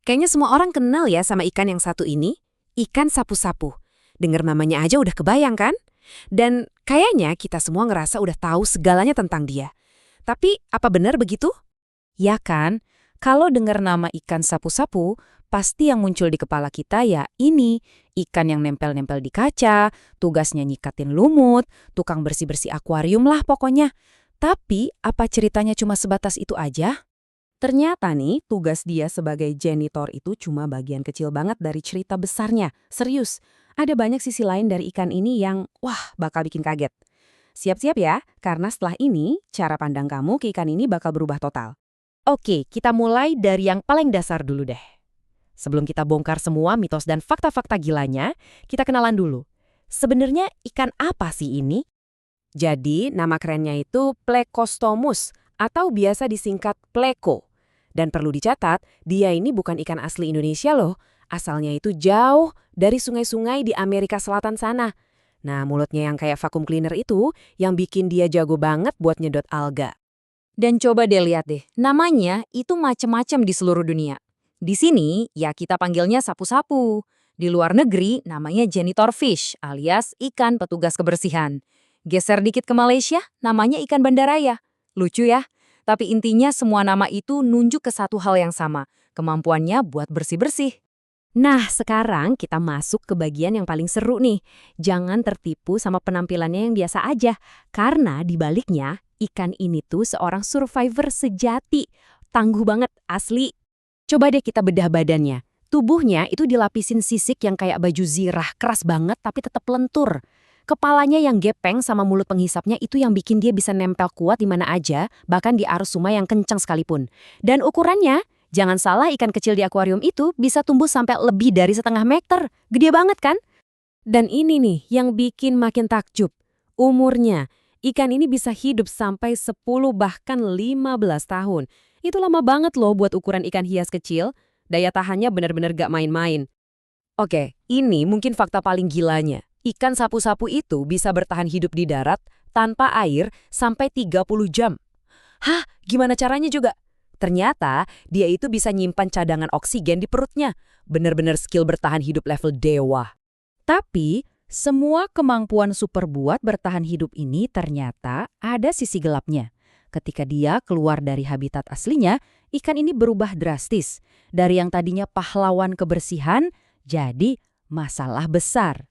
Kayaknya semua orang kenal ya sama ikan yang satu ini, ikan sapu-sapu. Dengar namanya aja udah kebayang kan? Dan kayaknya kita semua ngerasa udah tahu segalanya tentang dia. Tapi apa benar begitu? Ya kan? Kalau dengar nama ikan sapu-sapu, pasti yang muncul di kepala kita ya ini, ikan yang nempel-nempel di kaca, tugasnya nyikatin lumut, tukang bersih-bersih akuarium lah pokoknya. Tapi apa ceritanya cuma sebatas itu aja? Ternyata nih, tugas dia sebagai janitor itu cuma bagian kecil banget dari cerita besarnya. Serius, ada banyak sisi lain dari ikan ini yang, wah, bakal bikin kaget. Siap-siap ya, karena setelah ini, cara pandang kamu ke ikan ini bakal berubah total. Oke, kita mulai dari yang paling dasar dulu deh. Sebelum kita bongkar semua mitos dan fakta-fakta gilanya, kita kenalan dulu. Sebenarnya ikan apa sih ini? Jadi, nama kerennya itu Plecostomus, atau biasa disingkat pleko. Dan perlu dicatat, dia ini bukan ikan asli Indonesia loh. Asalnya itu jauh dari sungai-sungai di Amerika Selatan sana. Nah, mulutnya yang kayak vacuum cleaner itu yang bikin dia jago banget buat nyedot alga. Dan coba deh lihat deh, namanya itu macem-macem di seluruh dunia. Di sini, ya kita panggilnya sapu-sapu. Di luar negeri, namanya janitor fish, alias ikan petugas kebersihan. Geser dikit ke Malaysia, namanya ikan bandaraya. Lucu ya? Tapi intinya semua nama itu nunjuk ke satu hal yang sama, kemampuannya buat bersih-bersih. Nah, sekarang kita masuk ke bagian yang paling seru nih. Jangan tertipu sama penampilannya yang biasa aja. Karena di baliknya, ikan ini tuh seorang survivor sejati. Tangguh banget, asli. Coba deh kita bedah badannya. Tubuhnya itu dilapisin sisik yang kayak baju zirah, keras banget tapi tetap lentur. Kepalanya yang gepeng sama mulut penghisapnya itu yang bikin dia bisa nempel kuat di mana aja, bahkan di arus sungai yang kencang sekalipun. Dan ukurannya, jangan salah ikan kecil di akuarium itu bisa tumbuh sampai lebih dari 1,5 meter. Gede banget kan? Dan ini nih yang bikin makin takjub. Umurnya, ikan ini bisa hidup sampai 10 bahkan 15 tahun. Itu lama banget loh buat ukuran ikan hias kecil. Daya tahannya benar-benar gak main-main. Oke, ini mungkin fakta paling gilanya. Ikan sapu-sapu itu bisa bertahan hidup di darat tanpa air sampai 30 jam. Hah? Gimana caranya juga? Ternyata dia itu bisa nyimpan cadangan oksigen di perutnya. Bener-bener skill bertahan hidup level dewa. Tapi, semua kemampuan super buat bertahan hidup ini ternyata ada sisi gelapnya. Ketika dia keluar dari habitat aslinya, ikan ini berubah drastis. Dari yang tadinya pahlawan kebersihan, jadi masalah besar.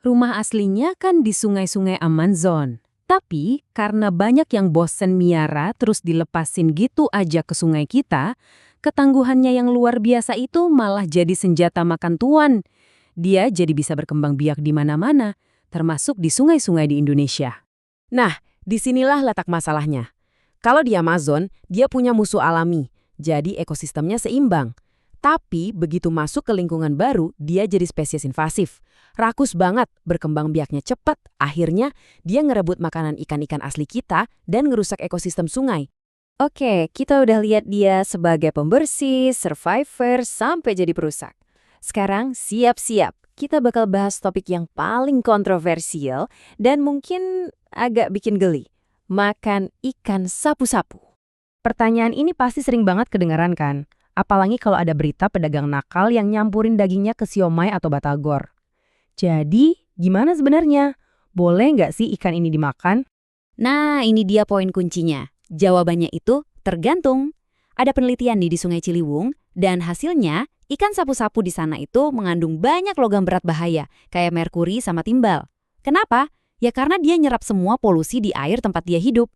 Rumah aslinya kan di sungai-sungai Amazon. Tapi karena banyak yang bosen miara terus dilepasin gitu aja ke sungai kita, ketangguhannya yang luar biasa itu malah jadi senjata makan tuan. Dia jadi bisa berkembang biak di mana-mana, termasuk di sungai-sungai di Indonesia. Nah, disinilah letak masalahnya. Kalau di Amazon, dia punya musuh alami, jadi ekosistemnya seimbang. Tapi begitu masuk ke lingkungan baru, dia jadi spesies invasif. Rakus banget, berkembang biaknya cepat. Akhirnya, dia ngerebut makanan ikan-ikan asli kita dan ngerusak ekosistem sungai. Oke, kita udah lihat dia sebagai pembersih, survivor, sampai jadi perusak. Sekarang siap-siap, kita bakal bahas topik yang paling kontroversial dan mungkin agak bikin geli. Makan ikan sapu-sapu. Pertanyaan ini pasti sering banget kedengaran kan? Apalagi kalau ada berita pedagang nakal yang nyampurin dagingnya ke siomay atau batagor. Jadi, gimana sebenarnya? Boleh nggak sih ikan ini dimakan? Nah, ini dia poin kuncinya. Jawabannya itu tergantung. Ada penelitian di Sungai Ciliwung, dan hasilnya ikan sapu-sapu di sana itu mengandung banyak logam berat bahaya, kayak merkuri sama timbal. Kenapa? Ya karena dia nyerap semua polusi di air tempat dia hidup.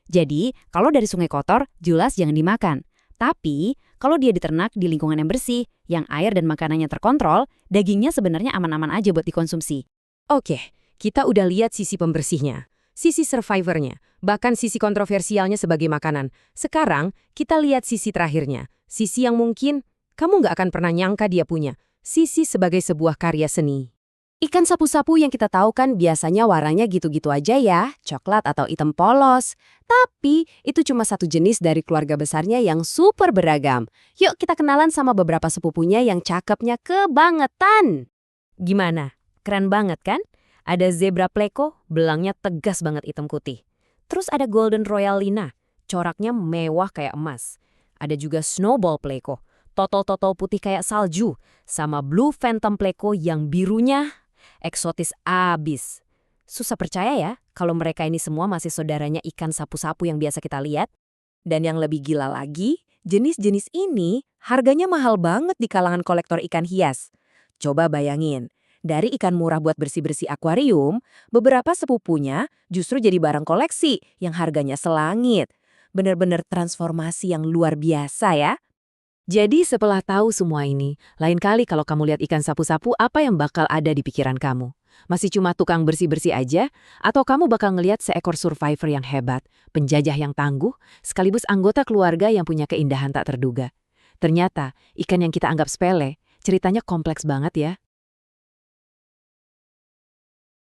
Jadi, kalau dari sungai kotor, jelas jangan dimakan. Tapi, kalau dia diternak di lingkungan yang bersih, yang air dan makanannya terkontrol, dagingnya sebenarnya aman-aman aja buat dikonsumsi. Oke, kita udah lihat sisi pembersihnya, sisi survivornya, bahkan sisi kontroversialnya sebagai makanan. Sekarang, kita lihat sisi terakhirnya, sisi yang mungkin kamu nggak akan pernah nyangka dia punya, sisi sebagai sebuah karya seni. Ikan sapu-sapu yang kita tahu kan biasanya warnanya gitu-gitu aja ya, coklat atau hitam polos. Tapi itu cuma satu jenis dari keluarga besarnya yang super beragam. Yuk kita kenalan sama beberapa sepupunya yang cakepnya kebangetan. Gimana? Keren banget kan? Ada zebra pleko, belangnya tegas banget hitam putih. Terus ada golden royal lina, coraknya mewah kayak emas. Ada juga snowball pleko, Totol-totol putih kayak salju, sama blue phantom pleco yang birunya eksotis abis. Susah percaya ya kalau mereka ini semua masih saudaranya ikan sapu-sapu yang biasa kita lihat. Dan yang lebih gila lagi, jenis-jenis ini harganya mahal banget di kalangan kolektor ikan hias. Coba bayangin, dari ikan murah buat bersih-bersih akuarium, beberapa sepupunya justru jadi barang koleksi yang harganya selangit. Bener-bener transformasi yang luar biasa ya. Jadi setelah tahu semua ini, lain kali kalau kamu lihat ikan sapu-sapu, apa yang bakal ada di pikiran kamu? Masih cuma tukang bersih-bersih aja? Atau kamu bakal ngelihat seekor survivor yang hebat, penjajah yang tangguh, sekaligus anggota keluarga yang punya keindahan tak terduga? Ternyata, ikan yang kita anggap sepele, ceritanya kompleks banget ya.